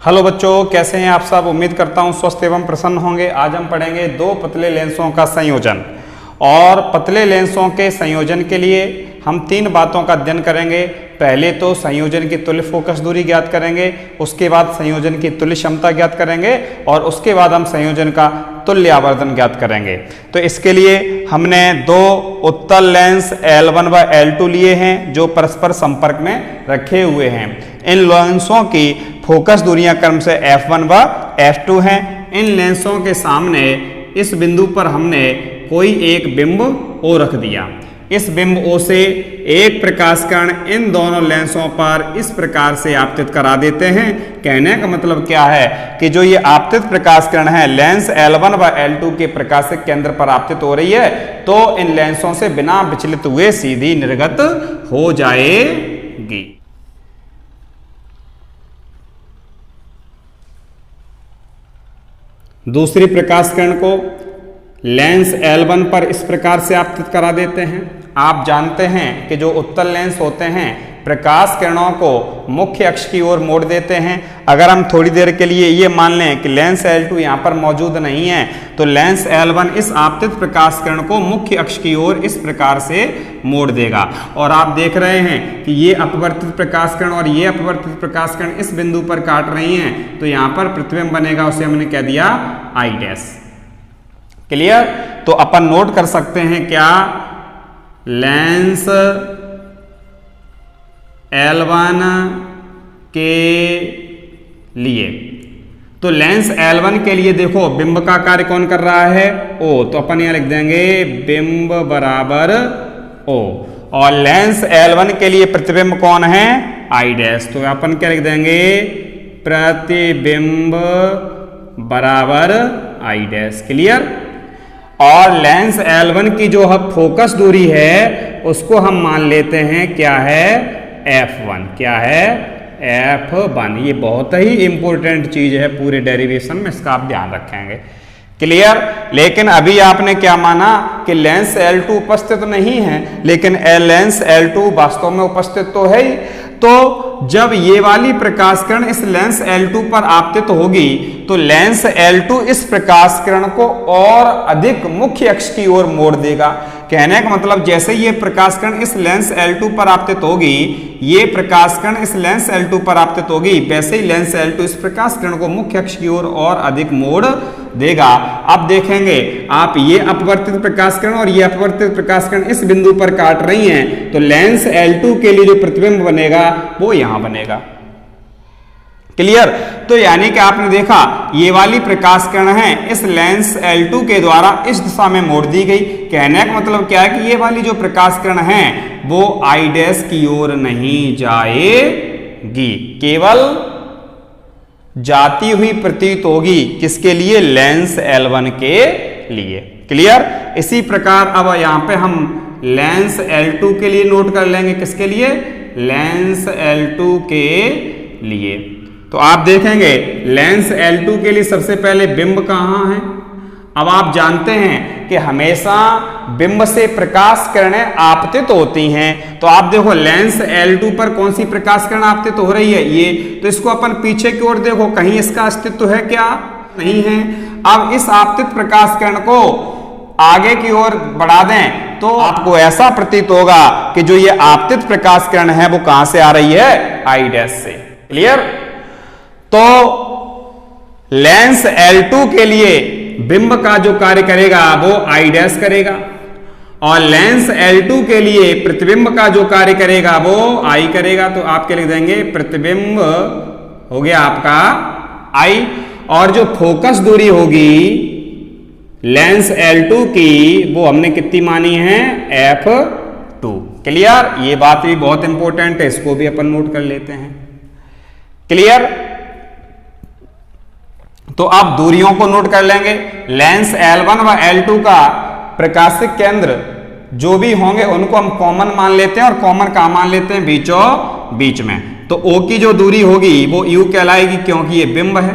Hello बच्चों, कैसे हैं आप सब। उम्मीद करता हूं स्वस्थ एवं प्रसन्न होंगे। आज हम पढ़ेंगे दो पतले लेंसों का संयोजन। और पतले लेंसों के संयोजन के लिए हम तीन बातों का अध्ययन करेंगे। पहले तो संयोजन की तुल्य फोकस दूरी ज्ञात करेंगे, उसके बाद संयोजन की तुल्य क्षमता ज्ञात करेंगे और उसके बाद हम संयोजन का तुल्य आवर्धन ज्ञात करेंगे। तो इसके लिए हमने दो उत्तल लेंस L1 व L2 लिए हैं जो परस्पर संपर्क में रखे हुए हैं। इन लेंसों की फोकस दूरियां क्रमशः F1 व F2 हैं। इन लेंसों के सामने इस बिंदु पर हमने कोई एक बिंब O रख दिया। इस बिंब O से एक प्रकाश किरण इन दोनों लेंसों पर इस प्रकार से आपतित करा देते हैं। कहने का मतलब क्या है कि जो ये आपतित प्रकाश किरण है लेंस L1 व L2 के प्रकाशिक केंद्र पर आपतित हो रही है, तो इन लेंसों से बिना विचलित हुए सीधी निर्गत हो जाएगी। दूसरी प्रकाश किरण को लेंस L1 पर इस प्रकार से आपतित करा देते हैं। आप जानते हैं कि जो उत्तल लेंस होते हैं प्रकाश किरणों को मुख्य अक्ष की ओर मोड़ देते हैं। अगर हम थोड़ी देर के लिए ये मान लें कि लेंस L2 यहाँ पर मौजूद नहीं है, तो लेंस L1 इस आपतित प्रकाश किरण को मुख्य अक्ष की ओर इस प्रकार से मोड़ देगा। और आप देख रहे हैं कि ये अपवर्तित प्रकाश किरण और ये अपवर्तित प्रकाश किरण इस बिंदु पर काट रही हैं, तो यहाँ पर प्रतिबिंब बनेगा, उसे हमने कह दिया I डैश। क्लियर। तो अपन नोट कर सकते हैं क्या, लेंस L1 के लिए, तो लेंस L1 के लिए देखो बिंब का कार्य कौन कर रहा है, O। तो अपन यहां लिख देंगे बिंब बराबर O। और लेंस L1 के लिए प्रतिबिंब कौन है, I डैश। तो अपन क्या लिख देंगे, प्रतिबिंब बराबर I डैश। क्लियर। और लेंस L1 की जो हम फोकस दूरी है उसको हम मान लेते हैं क्या है, F1। क्या है, F1। ये बहुत ही इंपॉर्टेंट चीज है पूरे डेरिवेशन में, इसका आप ध्यान रखेंगे। क्लियर। लेकिन अभी आपने क्या माना कि लेंस L2 उपस्थित नहीं है, लेकिन लेंस L2 वास्तव में उपस्थित तो है ही। तो जब ये वाली प्रकाश किरण इस लेंस L2 पर आपतित होगी तो लेंस L2 इस प्रकाश किरण को और अधिक मुख्य अक्ष की ओर मोड़ देगा। कहने का मतलब जैसे ये प्रकाश किरण इस लेंस L2 पर आपतित होगी, ये प्रकाश किरण इस लेंस L2 पर आपतित होगी, वैसे ही लेंस L2 इस प्रकाश किरण को मुख्य अक्ष की ओर और अधिक मोड़ देगा। अब देखेंगे आप, ये अपवर्तित प्रकाश किरण और ये अपवर्तित प्रकाश किरण इस बिंदु पर काट रही हैं, तो लेंस L2 के लिए जो प्रतिबिंब बनेगा वो यहां बनेगा। क्लियर। तो यानी कि आपने देखा ये वाली प्रकाश किरण है इस लेंस L2 के द्वारा इस दिशा में मोड़ दी गई। कहने का मतलब क्या है कि ये वाली जो प्रकाश किरण है वो I डैश की ओर नहीं जाएगी, केवल जाती हुई प्रतीत होगी। किसके लिए, लेंस L1 के लिए। क्लियर। इसी प्रकार अब यहां पे हम लेंस L2 के लिए नोट कर लेंगे। किसके लिए, लेंस L2 के लिए। तो आप देखेंगे लेंस L2 के लिए सबसे पहले बिंब कहां है। अब आप जानते हैं कि हमेशा बिंब से प्रकाश किरणें आपतित होती हैं। तो आप देखो लेंस L2 पर कौन सी प्रकाश किरण आपतित हो रही है, ये। तो इसको अपन पीछे की ओर देखो, कहीं इसका अस्तित्व है क्या, नहीं है। अब इस आपतित प्रकाश किरण को आगे की ओर बढ़ा दें तो आपको ऐसा प्रतीत होगा कि जो ये आपतित प्रकाश किरण है वो कहां से आ रही है, I डैश से। क्लियर। तो लेंस L2 के लिए बिंब का जो कार्य करेगा वो I डैश करेगा, और लेंस L2 के लिए प्रतिबिंब का जो कार्य करेगा वो I करेगा। तो आप क्या लिख देंगे, प्रतिबिंब हो गया आपका I। और जो फोकस दूरी होगी लेंस L2 की वो हमने कितनी मानी है, F2। क्लियर। ये बात भी बहुत इंपॉर्टेंट है, इसको भी अपन नोट कर लेते हैं। क्लियर। तो आप दूरियों को नोट कर लेंगे। लेंस L1 व L2 का प्रकाशिक केंद्र जो भी होंगे उनको हम कॉमन मान लेते हैं, और कॉमन कहां मान लेते हैं, बीचों बीच में। तो O की जो दूरी होगी वो U कहलाएगी क्योंकि ये बिंब है,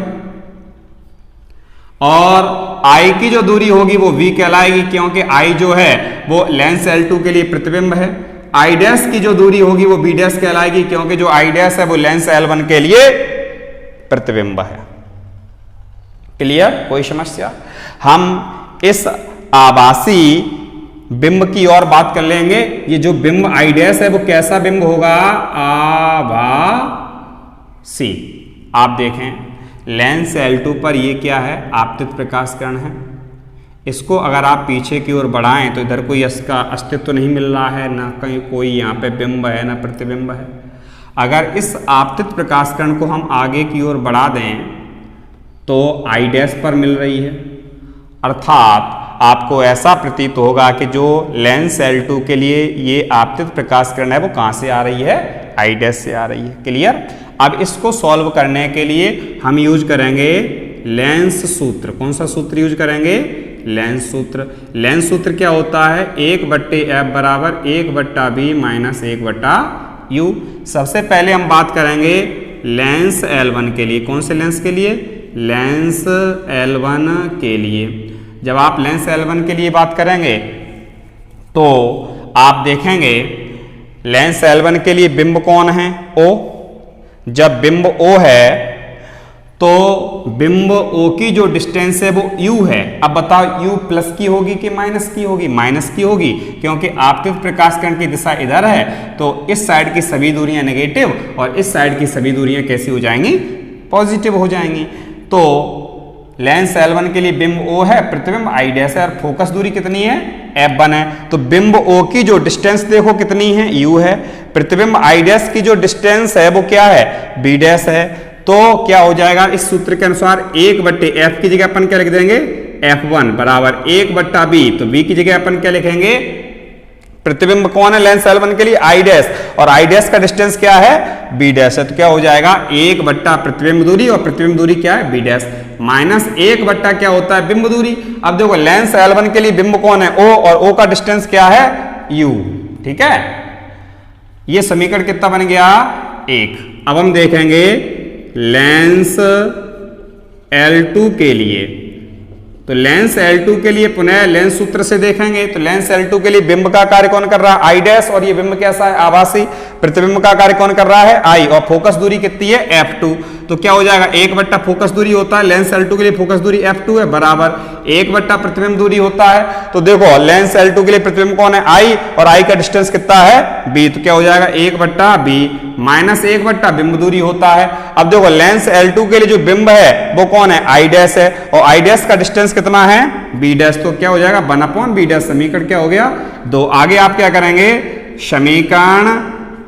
और I की जो दूरी होगी वो V कहलाएगी क्योंकि I जो है वो लेंस L2 के लिए प्रतिबिंब है। I डैश की जो दूरी होगी वो B डैश कहलाएगी क्योंकि जो I डैश है वो लेंस L1 के लिए प्रतिबिंब है। क्लियर? कोई समस्या? हम इस आभासी बिंब की और बात कर लेंगे। ये जो बिंब आई डैश है वो कैसा बिंब होगा? आभासी। आप देखें लेंस L2 पर ये क्या है? आपतित प्रकाश किरण है। इसको अगर आप पीछे की ओर बढ़ाएं तो इधर कोई इसका अस्तित्व तो नहीं मिल रहा है, ना कहीं कोई यहाँ पे बिंब है ना प्रतिबिंब है। अगर इस आपतित प्रकाश किरण को हम आगे की ओर बढ़ा दें तो आई डैश पर मिल रही है, अर्थात आपको ऐसा प्रतीत होगा कि जो लेंस L2 के लिए ये आपतित प्रकाश किरण है वो कहाँ से आ रही है? आई डैश से आ रही है। क्लियर? अब इसको सॉल्व करने के लिए हम यूज करेंगे लेंस सूत्र। कौन सा सूत्र यूज करेंगे? लेंस सूत्र। लेंस सूत्र क्या होता है? 1/f बराबर 1/b माइनस 1/u। सबसे पहले हम बात करेंगे लेंस L1 के लिए। कौन से लेंस के लिए? लेंस L1 के लिए। जब आप लेंस L1 के लिए बात करेंगे तो आप देखेंगे लेंस L1 के लिए बिंब कौन है? O। जब बिंब O है तो बिंब O की जो डिस्टेंस है वो U है। अब बताओ U प्लस की होगी कि माइनस की होगी? माइनस की होगी, क्योंकि आपतित प्रकाश किरण की दिशा इधर है तो इस साइड की सभी दूरियां नेगेटिव और इस साइड की सभी दूरियां कैसी हो जाएंगी? पॉजिटिव हो जाएंगी। तो लेंस L1 के लिए बिंब O है, प्रतिबिंब आई डैश है और फोकस दूरी कितनी है? F1 है। तो बिंब O की जो डिस्टेंस देखो कितनी है? U है। प्रतिबिंब आई डैश की जो डिस्टेंस है वो क्या है? B डैश है। तो क्या हो जाएगा? इस सूत्र के अनुसार 1/f की जगह अपन क्या लिख देंगे? F1 बराबर 1/b। तो b की जगह अपन क्या लिखेंगे? प्रतिबिंब कौन है लेंस L1 के लिए? आई डैश, और आई डैश का डिस्टेंस क्या है? B डैश है। तो क्या हो जाएगा? 1 प्रतिबिंब दूरी, और प्रतिबिंब दूरी क्या है? B डैश, माइनस 1 क्या होता है? बिंब दूरी। अब देखो लेंस L1 के लिए बिंब कौन है? O, और O का डिस्टेंस क्या है? U। ठीक है, ये समीकरण कितना बन गया? 1। अब हम देखेंगे लेंस L2 के लिए। तो लेंस L2 के लिए पुनः लेंस सूत्र से देखेंगे। तो लेंस L2 के लिए बिंब का कार्य कौन कर रहा है? आई डैश, और ये बिंब कैसा है? आभासी। प्रतिबिंब का कार्य कौन कर रहा है? आई, और फोकस दूरी कितनी है? F2। तो क्या हो जाएगा? 1 फोकस दूरी होता है लेंस L2 के लिए, फोकस दूरी F2 है, बराबर 1 प्रतिबिंब दूरी होता है। तो देखो लेंस L2 के लिए प्रतिबिंब कौन है? आई, और आई का डिस्टेंस कितना है? B। तो क्या हो जाएगा? 1/b माइनस 1 बिंब दूरी होता है। अब देखो लेंस L2 के लिए जो बिंब है वो कौन है? आई डैश है, और आई डैश का डिस्टेंस कितना है? B dash. तो क्या हो जाएगा? 1/b dash. समीकरण क्या हो गया? 2। आगे आप क्या करेंगे? समीकरण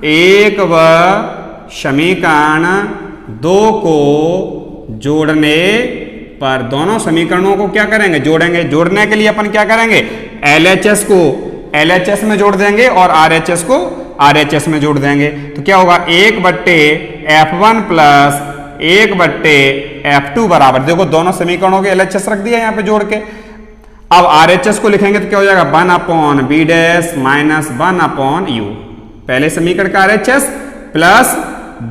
1 व समीकरण 2 को जोड़ने पर दोनों समीकरणों को क्या करेंगे? जोड़ेंगे। जोड़ने के लिए अपन क्या करेंगे? LHS को LHS में जोड़ देंगे और RHS को RHS में जोड़ देंगे। तो क्या होगा? 1/f1 प्लस 1/f2 बराबर, देखो दोनों समीकरणों के LHS रख दिया यहाँ पे जोड़ के। अब RHS को लिखेंगे तो क्या हो जाएगा? 1/b dash minus 1/u। पहले समीकरण का RHS प्लस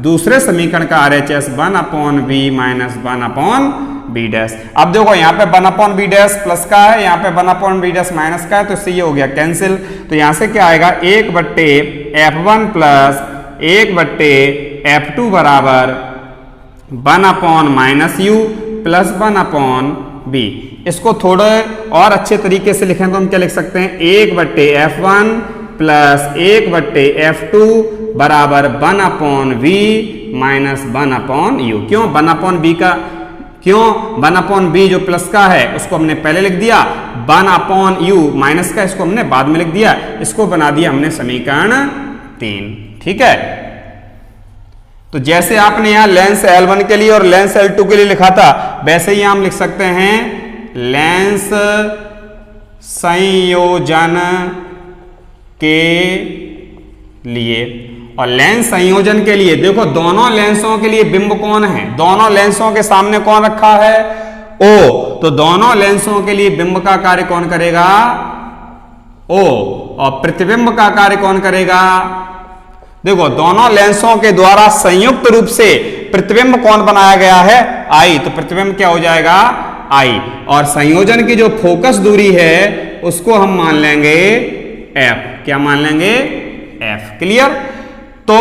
दूसरे समीकरण का RHS 1/b minus 1/b dash. अब देखो यहाँ पे 1/b डैश प्लस का है, यहाँ पे 1/b डैश माइनस का है, तो इससे ये हो गया कैंसिल। तो यहाँ से क्या आएगा? 1/f1 प्लस 1/f2 बराबर 1/-u प्लस 1/b। इसको थोड़े और अच्छे तरीके से लिखें तो हम क्या लिख सकते हैं? 1/f1 प्लस 1/f2 बराबर 1/v माइनस 1/u। क्यों 1/b का? क्यों 1/b जो प्लस का है उसको हमने पहले लिख दिया, 1/u माइनस का इसको हमने बाद में लिख दिया। इसको बना दिया हमने समीकरण 3। ठीक है, तो जैसे आपने यहां लेंस L1 के लिए और लेंस L2 के लिए लिखा था वैसे ही हम लिख सकते हैं लेंस संयोजन के लिए। और लेंस संयोजन के लिए देखो दोनों लेंसों के लिए बिंब कौन है? दोनों लेंसों के सामने कौन रखा है? O। तो दोनों लेंसों के लिए बिंब का कार्य कौन करेगा? O। और प्रतिबिंब का कार्य कौन करेगा? देखो दोनों लेंसों के द्वारा संयुक्त रूप से प्रतिबिंब कौन बनाया गया है? I। तो प्रतिबिंब क्या हो जाएगा? I। और संयोजन की जो फोकस दूरी है उसको हम मान लेंगे F। क्या मान लेंगे? F। क्लियर? तो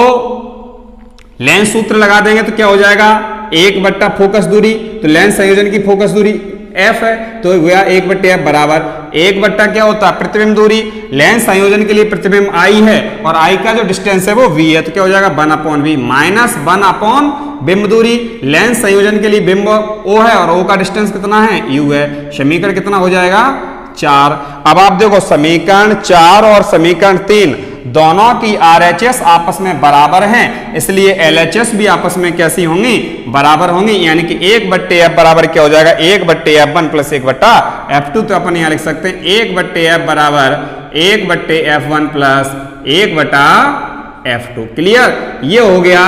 लेंस सूत्र लगा देंगे तो क्या हो जाएगा? 1 बट्टा फोकस दूरी, तो लेंस संयोजन की फोकस दूरी f है, तो गया 1 बट्टे f बराबर 1 बट्टा क्या होता है प्रतिबिंब दूरी। लेंस संयोजन के लिए प्रतिबिंब I है और I का जो डिस्टेंस है वो v है, तो क्या हो जाएगा 1/v माइनस 1/ बिंब दूरी। लेंस संयोजन के लिए बिंब O है और O का डिस्टेंस कितना है u है। समीकरण कितना हो जाएगा 4। अब आप देखो समीकरण 4 और समीकरण 3 दोनों की RHS आपस में बराबर हैं, इसलिए LHS भी आपस में कैसी होंगी बराबर होंगी, यानी कि 1 बट्टे f बराबर क्या हो जाएगा 1 बट्टे f1 प्लस 1 बट्टा f2। तो अपन यहां लिख सकते हैं 1 बट्टे f बराबर 1 बट्टे f1 प्लस 1 बट्टा f2। क्लियर। ये हो गया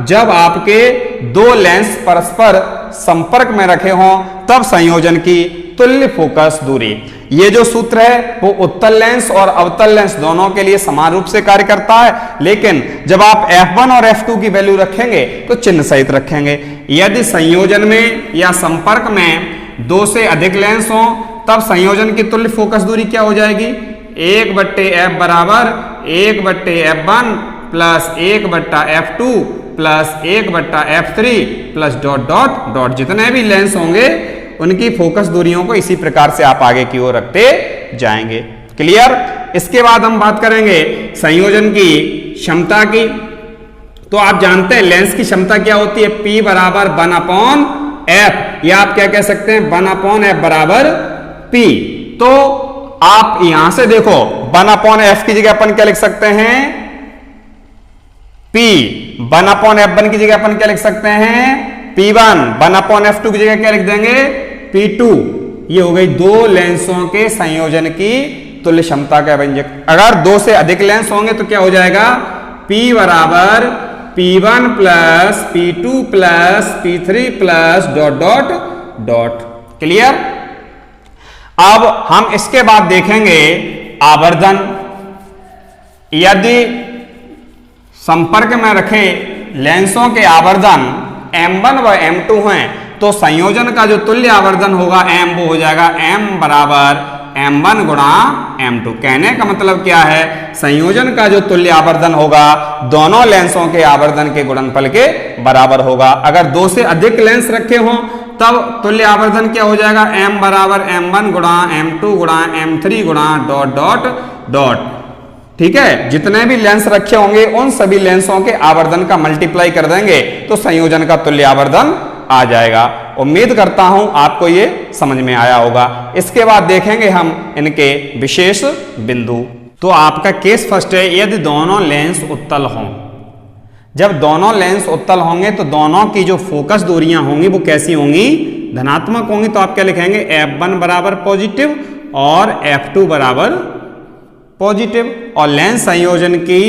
जब आपके दो लेंस परस्पर संपर्क में रखे हों तब संयोजन की तुल्य फोकस दूरी। ये जो सूत्र है वो उत्तल लेंस और अवतल लेंस दोनों के लिए समान रूप से कार्य करता है, लेकिन जब आप f1 और f2 की वैल्यू रखेंगे तो चिन्ह सहित रखेंगे। यदि संयोजन में या संपर्क में 2 से अधिक लेंस हो तब संयोजन की तुल्य फोकस दूरी क्या हो जाएगी 1 बट्टे f बराबर 1 बट्टे f1 प्लस 1 बट्टा f2 प्लस 1 बट्टा f3 plus dot dot dot. जितने भी लेंस होंगे उनकी फोकस दूरियों को इसी प्रकार से आप आगे की ओर रखते जाएंगे। क्लियर। इसके बाद हम बात करेंगे संयोजन की क्षमता की। तो आप जानते हैं लेंस की क्षमता क्या होती है P बराबर 1/f, या आप क्या कह सकते हैं 1/f बराबर P। तो आप यहां से देखो 1/f की जगह अपन क्या लिख सकते हैं P, 1/f1 की जगह अपन क्या लिख सकते हैं P1, 1/f2 की जगह क्या लिख देंगे P2। ये हो गई दो लेंसों के संयोजन की तुल्य क्षमता का व्यंजक। अगर 2 से अधिक लेंस होंगे तो क्या हो जाएगा P बराबर P1 plus P2 plus P3 plus dot dot dot. Clear. अब हम इसके बाद देखेंगे आवर्धन। यदि संपर्क में रखे लेंसों के आवर्धन M1 व M2 हैं तो संयोजन का जो तुल्य आवर्धन होगा M वो हो जाएगा M बराबर M1 गुणा M2। कहने का मतलब क्या है संयोजन का जो तुल्य आवर्धन होगा दोनों लेंसों के आवर्धन के गुणनफल के बराबर होगा। अगर 2 से अधिक लेंस रखे हों तब तुल्य आवर्धन क्या हो जाएगा M बराबर M1 गुणा M2 गुणा M3 गुणा डॉट डॉट डॉट। ठीक है। जितने भी लेंस रखे होंगे उन सभी लेंसों के आवर्धन का मल्टीप्लाई कर देंगे तो संयोजन का तुल्य आवर्धन आ जाएगा। उम्मीद करता हूं आपको ये समझ में आया होगा। इसके बाद देखेंगे हम इनके विशेष बिंदु। तो आपका केस फर्स्ट है यदि दोनों लेंस उत्तल हों। जब दोनों लेंस उत्तल होंगे तो दोनों की जो फोकस दूरियां होंगी वो कैसी होंगी धनात्मक होंगी। तो आप क्या लिखेंगे f1 बराबर पॉजिटिव और f2 बराबर पॉजिटिव। और लेंस संयोजन की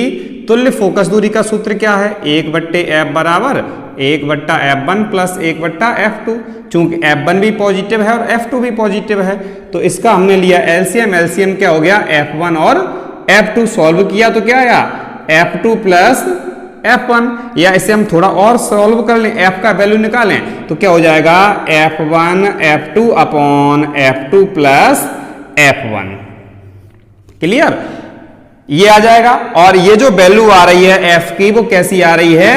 तुल्य फोकस दूरी का सूत्र क्या है 1 बट्टे f बराबर 1 बट्टा f1 प्लस 1 बट्टा f2। चूंकि f1 भी पॉजिटिव है और f2 भी पॉजिटिव है तो इसका हमने लिया एलसीएम। एलसीएम क्या हो गया f1 और f2 सॉल्व किया तो क्या आया f2 प्लस f1। या इसे हम थोड़ा और सॉल्व कर लें f का वैल्यू निकालें तो क्या हो जाएगा f1 f2 upon f2 plus f1। Clear. ये आ जाएगा और ये जो वैल्यू आ रही है f की वो कैसी आ रही है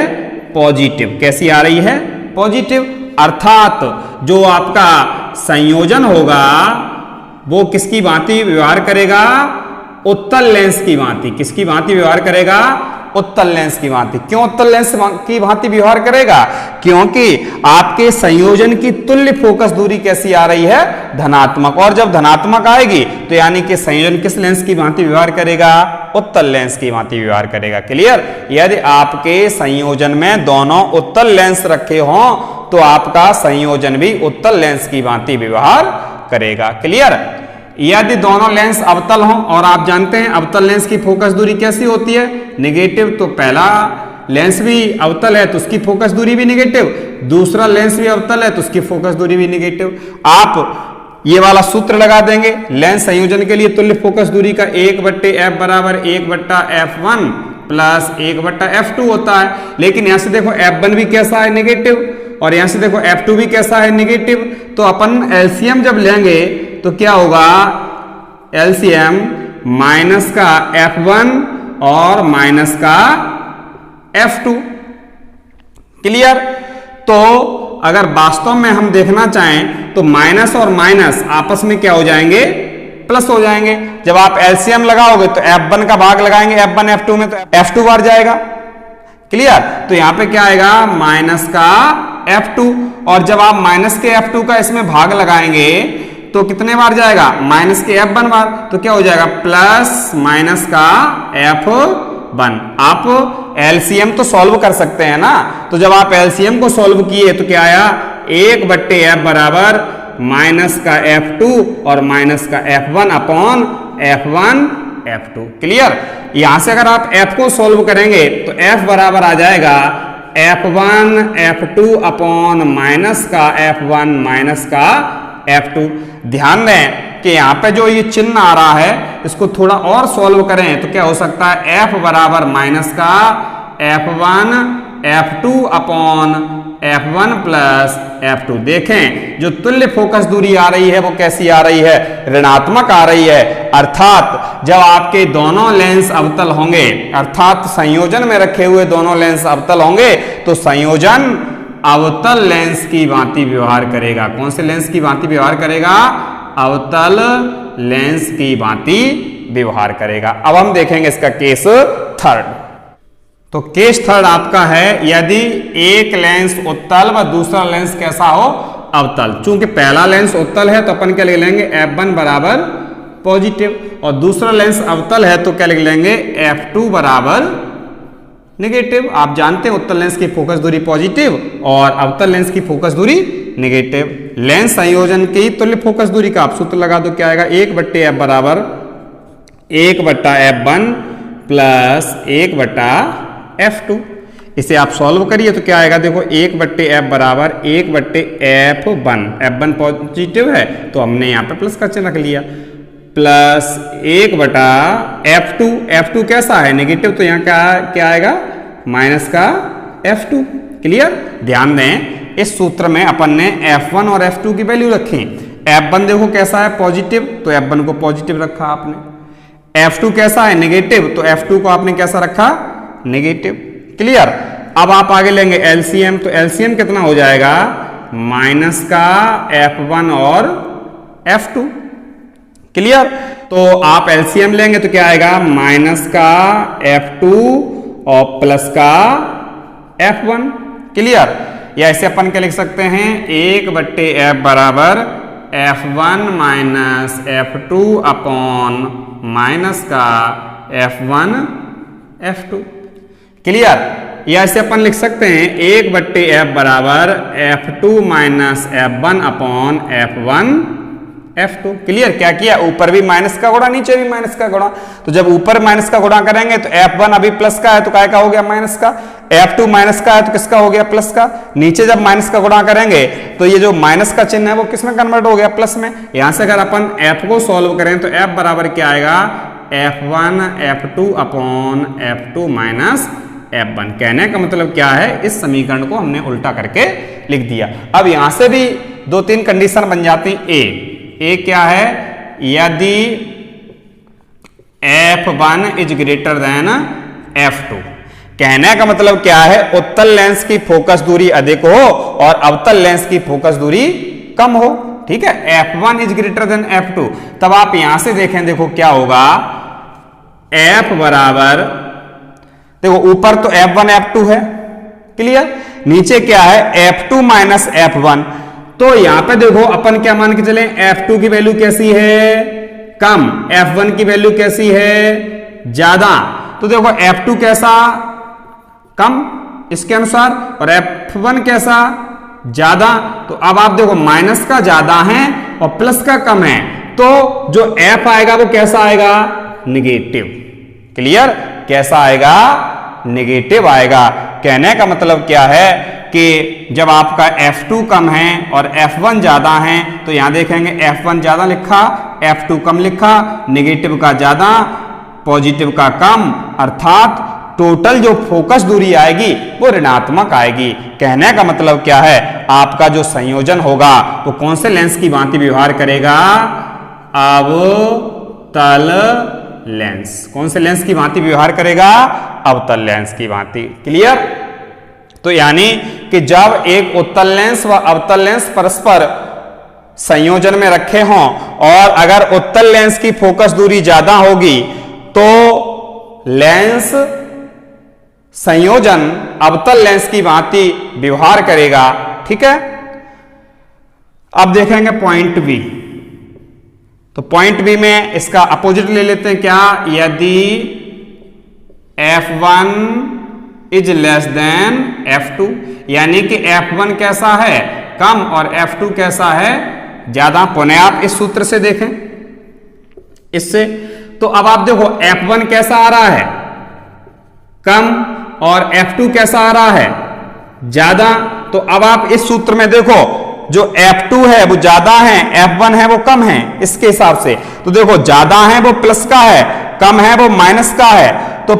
पॉजिटिव। कैसी आ रही है पॉजिटिव। अर्थात जो आपका संयोजन होगा वो किसकी भांति व्यवहार करेगा उत्तल लेंस की भांति। किसकी भांति व्यवहार करेगा उत्तल लेंस की भांति। क्यों उत्तल लेंस की भांति व्यवहार करेगा क्योंकि आपके संयोजन की तुल्य फोकस दूरी कैसी आ रही है धनात्मक। और जब धनात्मक आएगी तो यानी कि संयोजन किस लेंस की भांति व्यवहार करेगा उत्तल लेंस की भांति व्यवहार करेगा। क्लियर। यदि आपके संयोजन में दोनों उत्तल लेंस रखे हों तो आपका संयोजन भी उत्तल लेंस की भांति व्यवहार करेगा। क्लियर। यदि दोनों लेंस अवतल हों और आप जानते हैं अवतल लेंस की फोकस दूरी कैसी होती है नेगेटिव। तो पहला लेंस भी अवतल है तो उसकी फोकस दूरी भी नेगेटिव, दूसरा लेंस भी अवतल है तो उसकी फोकस दूरी भी नेगेटिव। आप ये वाला सूत्र लगा देंगे लेंस संयोजन के लिए तुल्य फोकस दूरी का 1 बट्टे f बराबर 1 बट्टा f1 प्लस 1 बट्टा f2 होता है। लेकिन यहां से देखो f1 भी कैसा है नेगेटिव और यहां से देखो f2 भी कैसा है नेगेटिव। तो अपन एलसीएम जब लेंगे तो क्या होगा एलसीएम माइनस का f1 और माइनस का f2। क्लियर। तो अगर वास्तव में हम देखना चाहें तो माइनस और माइनस आपस में क्या हो जाएंगे, प्लस हो जाएंगे। जब आप एलसीएम लगाओगे तो F1 का भाग लगाएंगे F1 F2 में, तो F2 बार जाएगा। क्लियर? तो यहां पे क्या आएगा, माइनस का F2, और जब आप माइनस के F2 का इसमें भाग लगाएंगे तो कितने बार जाएगा, माइनस के F1 बार, तो क्या हो जाएगा, प्लस माइनस का F1। आप एलसीएम तो सॉल्व कर सकते हैं ना, तो जब आप एलसीएम को सॉल्व किए तो क्या आया, 1/F बराबर माइनस का F2 और माइनस का F1 upon F1 F2। Clear? यहां से अगर आप F को सॉल्व करेंगे तो F बराबर आ जाएगा F1 F2 अपॉन माइनस का F1 माइनस का F2। ध्यान दें कि यहाँ पे जो ये चिन्ह आ रहा है इसको थोड़ा और सॉल्व करें तो क्या हो सकता है, F बराबर माइनस का F1 F2 upon F1 plus F2। देखें जो तुल्य फोकस दूरी आ रही है वो कैसी आ रही है, ऋणात्मक आ रही है। अर्थात जब आपके दोनों लेंस अवतल होंगे, अर्थात संयोजन में रखे हुए दोनों लेंस अवतल होंगे तो संयोजन अवतल लेंस की भांति व्यवहार करेगा। कौन से लेंस की भांति व्यवहार करेगा, अवतल लेंस की भांति व्यवहार करेगा। अब हम देखेंगे इसका केस थर्ड। तो केस थर्ड आपका है, यदि एक लेंस उत्तल व दूसरा लेंस कैसा हो, अवतल। चूंकि पहला लेंस उत्तल है तो अपन क्या लिख लेंगे, F1 बराबर पॉजिटिव, और दूसरा लेंस अवतल है तो क्या लिख लेंगे, F2 बराबर नेगेटिव। आप जानते हैं उत्तल लेंस की फोकस दूरी पॉजिटिव और अवतल लेंस की फोकस दूरी नेगेटिव। लेंस संयोजन की तुल्य फोकस दूरी का आप सूत्र लगा दो, क्या आएगा, 1/F बराबर 1/F1 प्लस 1/F2। इसे आप सॉल्व करिए तो क्या आएगा, देखो 1/F बराबर 1/F1। F1 पॉजिटिव है तो हमने यहाँ पे प्लस का चिन्ह रख लिया, प्लस 1/F2। F2 कैसा है, नेगेटिव, तो यहाँ क्या आएगा, माइनस का F2। क्लियर? ध्यान दें इस सूत्र में अपन ने F1 और F2 की वैल्यू रखी। F1 देखो कैसा है, पॉजिटिव, तो F1 को पॉजिटिव रखा आपने। F2 कैसा है, नेगेटिव, तो F2 को आपने कैसा रखा, नेगेटिव। क्लियर? अब आप आगे लेंगे एलसीएम, तो एलसीएम कितना हो जाएगा, माइनस का F1 और F2। क्लियर? तो आप एलसीएम लेंगे तो क्या आएगा, माइनस का F2 और प्लस का F1। क्लियर? या इसे अपन क्या लिख सकते हैं, 1/F बराबर F1 minus F2 upon minus का F1 F2। क्लियर? या इसे अपन लिख सकते हैं 1/F बराबर F2 minus F1 upon F1 F2। Clear? क्या किया, ऊपर भी माइनस का गुणा नीचे भी माइनस का गुणा, तो जब ऊपर माइनस का गुणा करेंगे तो F1 अभी प्लस का है तो काय का हो गया, माइनस का। F2 माइनस का है तो किसका हो गया, प्लस का। नीचे जब माइनस का गुणा करेंगे तो ये जो माइनस का चिन्ह है वो किस में कन्वर्ट हो गया, प्लस में। यहां से अगर अपन F को सॉल्व करें तो F बराबर क्या आएगा, F1 F2 upon F2 minus F1। कहने का मतलब क्या है, इस समीकरण को हमने उल्टा करके लिख दिया। अब यहां से भी 2-3 कंडीशन बन जाती। ए क्या है, यदि F1 is greater than F2। कहने का मतलब क्या है, उत्तल लेंस की फोकस दूरी अधिक हो और अवतल लेंस की फोकस दूरी कम हो। ठीक है, F1 is greater than F2। तब आप यहां से देखें, देखो क्या होगा, F बराबर, देखो ऊपर तो F1 F2 है, क्लियर, नीचे क्या है, F2 माइनस F1। तो यहां पे देखो अपन क्या मान के चले, F2 की वैल्यू कैसी है, कम, F1 की वैल्यू कैसी है, ज्यादा। तो देखो F2 कैसा, कम इसके अनुसार, और F1 कैसा, ज्यादा। तो अब आप देखो माइनस का ज्यादा है और प्लस का कम है, तो जो F आएगा वो कैसा आएगा, निगेटिव। क्लियर? कैसा आएगा, निगेटिव आएगा। कहने का मतलब क्या है कि जब आपका F2 कम है और F1 ज्यादा है, तो यहां देखेंगे F1 ज्यादा लिखा, F2 कम लिखा, नेगेटिव का ज्यादा, पॉजिटिव का कम, अर्थात टोटल जो फोकस दूरी आएगी वो ऋणात्मक आएगी। कहने का मतलब क्या है, आपका जो संयोजन होगा वो कौन से लेंस की भांति व्यवहार करेगा, अवतल लेंस। कौन से लेंस की भांति व्यवहार करेगा, अवतल लेंस की भांति। क्लियर? तो यानी कि जब एक उत्तल लेंस व अवतल लेंस परस्पर संयोजन में रखे हों और अगर उत्तल लेंस की फोकस दूरी ज्यादा होगी तो लेंस संयोजन अवतल लेंस की भांति व्यवहार करेगा। ठीक है, अब देखेंगे पॉइंट बी। तो पॉइंट बी में इसका अपोजिट ले लेते हैं, क्या? यदि F1 is less than F2, यानी कि F1 कैसा है? कम, और F2 कैसा है? ज्यादा। पुनः आप इस सूत्र से देखें, इससे तो अब आप देखो F1 कैसा आ रहा है? कम, और F2 कैसा आ रहा है? ज्यादा। तो अब आप इस सूत्र में देखो, जो F2 है वो ज्यादा है, F1 है वो कम है। इसके हिसाब से तो देखो, ज्यादा है वो प्लस का है, कम है वो माइनस का है। तो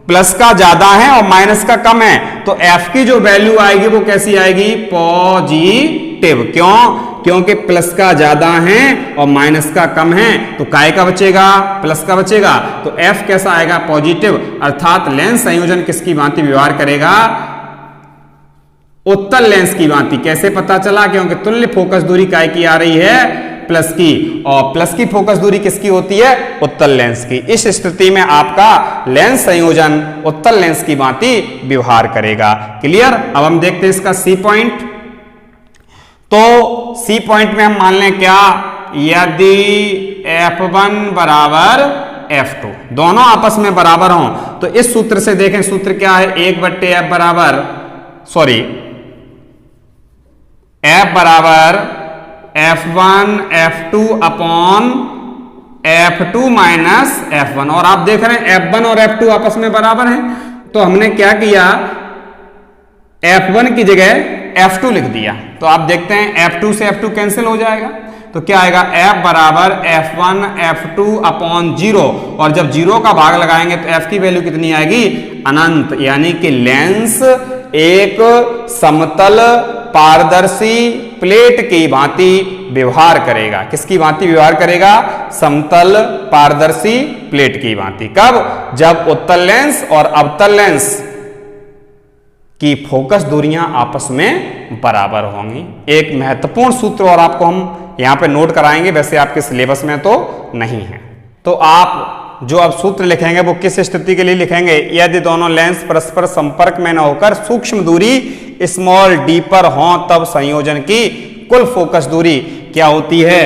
प्लस का ज्यादा है और माइनस का कम है, तो F की जो वैल्यू आएगी वो कैसी आएगी? पॉजिटिव। क्यों? क्योंकि प्लस का ज्यादा है और माइनस का कम है, तो काय का बचेगा? प्लस का बचेगा। तो F कैसा आएगा? पॉजिटिव। अर्थात लेंस संयोजन किसकी भांति व्यवहार करेगा? उत्तल लेंस की भांति। कैसे पता चला? क्योंकि तुल्य फोकस दूरी काय की आ रही है? प्लस की, और प्लस की फोकस दूरी किसकी होती है? उत्तल लेंस की। इस स्थिति में आपका लेंस संयोजन उत्तल लेंस की भांति व्यवहार करेगा। क्लियर? अब हम देखते हैं इसका सी पॉइंट। तो सी पॉइंट में हम मान लें क्या? यदि F1 बराबर F2 दोनों आपस में बराबर हों, तो इस सूत्र से देखें, सूत्र क्या है? 1/F बराबर, सॉरी, F बराबर F1 F2 upon F2 minus F1। और आप देख रहे हैं F1 और F2 आपस में बराबर हैं, तो हमने क्या किया? F1 की जगह F2 लिख दिया। तो आप देखते हैं F2 से F2 कैंसिल हो जाएगा, तो क्या आएगा? F बराबर F1 F2 अपॉन 0, और जब 0 का भाग लगाएंगे तो F की वैल्यू कितनी आएगी? अनंत। यानी कि लेंस एक समतल पारदर्शी प्लेट की भांति व्यवहार करेगा। किसकी भांति व्यवहार करेगा? समतल पारदर्शी प्लेट की भांति। कब? जब उत्तल लेंस और अवतल लेंस की फोकस दूरियां आपस में बराबर होंगी। एक महत्वपूर्ण सूत्र और आपको हम यहां पे नोट कराएंगे, वैसे आपके सिलेबस में तो नहीं है। तो आप जो अब सूत्र लिखेंगे वो किस स्थिति के लिए लिखेंगे? यदि दोनों लेंस परस्पर संपर्क में न होकर सूक्ष्म दूरी स्मॉल d पर हों, तब संयोजन की कुल फोकस दूरी क्या होती है?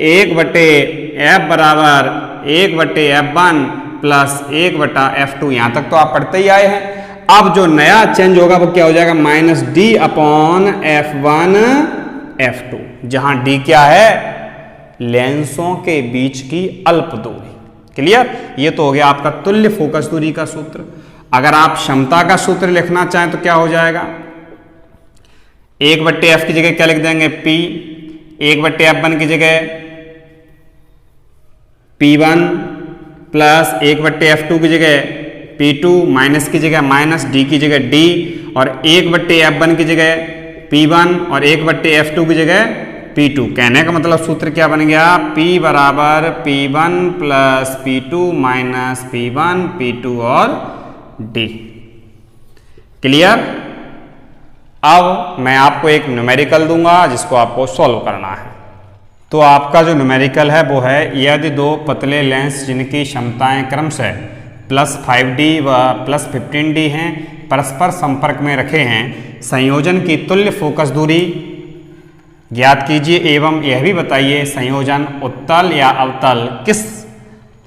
1/F बराबर 1/F1 प्लस 1/F2। यहां तक तो आप पढ़ते ही आए हैं। अब जो नया चेंज होगा वो क्या हो जाएगा? -d अपॉन F1 F2, जहां d क्या है? लेंसों के बीच की अल्प दूरी। क्लियर? ये तो हो गया आपका तुल्य फोकस दूरी का सूत्र। अगर आप क्षमता का सूत्र लिखना चाहें तो क्या हो जाएगा? 1/F की जगह क्या लिख देंगे? P। 1/F1 की जगह P1 प्लस 1/F2 की जगह P2, माइनस की जगह माइनस, d की जगह d, और 1/F1 की जगह P1 और 1/F2 की जगह P2। कहने का मतलब सूत्र क्या बन गया? P बराबर P1 plus P2 minus P1 P2 और D। क्लियर? अब मैं आपको एक न्यूमेरिकल दूंगा जिसको आपको सॉल्व करना है। तो आपका जो न्यूमेरिकल है वो है, यदि दो पतले लेंस जिनकी क्षमताएं क्रमशः +5D व +15D हैं, परस्पर संपर्क में रखे हैं, संयोजन की तुल्य फोकस दूरी ज्ञात कीजिए एवं यह भी बताइए संयोजन उत्तल या अवतल किस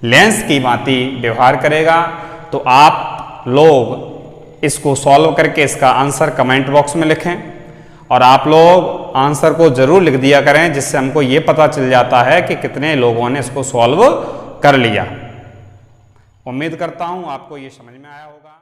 लेंस की भांति व्यवहार करेगा। तो आप लोग इसको सॉल्व करके इसका आंसर कमेंट बॉक्स में लिखें, और आप लोग आंसर को जरूर लिख दिया करें, जिससे हमको ये पता चल जाता है कि कितने लोगों ने इसको सॉल्व कर लिया। उम्मीद करता हूं आपको ये समझ में आया होगा।